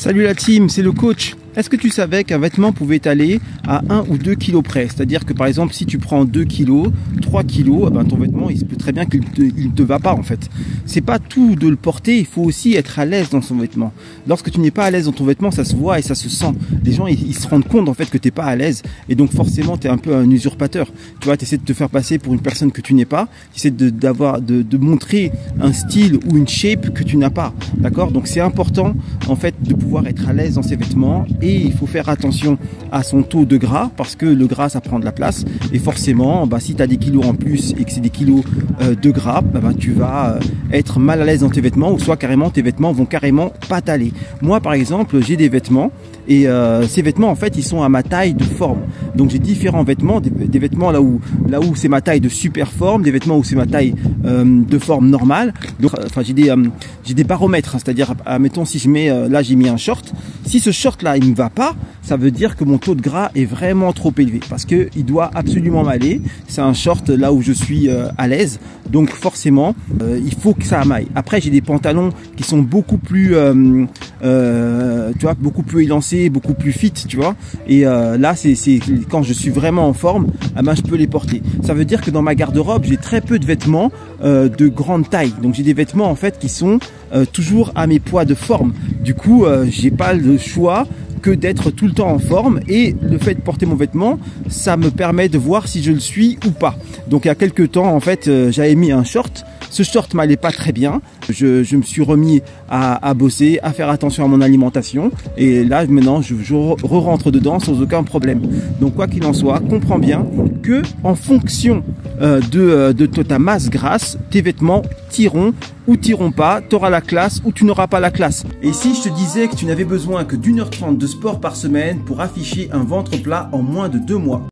Salut la team, c'est le coach. Est-ce que tu savais qu'un vêtement pouvait aller à 1 ou 2 kilos près? C'est-à-dire que par exemple, si tu prends 2 kilos, 3 kilos, ben ton vêtement, il se peut très bien qu'il ne te va pas en fait. C'est pas tout de le porter, il faut aussi être à l'aise dans son vêtement. Lorsque tu n'es pas à l'aise dans ton vêtement, ça se voit et ça se sent. Les gens, ils se rendent compte en fait que tu n'es pas à l'aise et donc forcément, tu es un peu un usurpateur. Tu vois, tu essaies de te faire passer pour une personne que tu n'es pas, tu essaies de montrer un style ou une shape que tu n'as pas. D'accord? Donc c'est important en fait de pouvoir être à l'aise dans ses vêtements. Et il faut faire attention à son taux de gras parce que le gras ça prend de la place et forcément si tu as des kilos en plus et que c'est des kilos de gras, tu vas être mal à l'aise dans tes vêtements ou soit carrément tes vêtements vont carrément pas t'aller. Moi par exemple j'ai des vêtements et ces vêtements en fait ils sont à ma taille de forme. Donc j'ai différents vêtements, des vêtements là où c'est ma taille de super forme, des vêtements où c'est ma taille de forme normale. Donc enfin j'ai des baromètres, hein, c'est-à-dire admettons si je mets là j'ai mis un short, si ce short là il me va pas, ça veut dire que mon taux de gras est vraiment trop élevé parce que il doit absolument m'aller. C'est un short là où je suis à l'aise, donc forcément il faut que ça m'aille. Après j'ai des pantalons qui sont beaucoup plus tu vois, beaucoup plus élancés, beaucoup plus fit, tu vois, et là c'est quand je suis vraiment en forme, je peux les porter. Ça veut dire que dans ma garde-robe j'ai très peu de vêtements de grande taille, donc j'ai des vêtements en fait qui sont toujours à mes poids de forme. Du coup j'ai pas le choix que d'être tout le temps en forme, et le fait de porter mon vêtement ça me permet de voir si je le suis ou pas. Donc il y a quelques temps en fait j'avais mis un short, ce short m'allait pas très bien, je me suis remis à bosser, à faire attention à mon alimentation, et là maintenant je rentre dedans sans aucun problème. Donc quoi qu'il en soit, comprends bien que en fonction de ta masse grasse, tes vêtements tireront ou tireront pas, tu auras la classe ou tu n'auras pas la classe. Et si je te disais que tu n'avais besoin que d'1h30 de sport par semaine pour afficher un ventre plat en moins de 2 mois?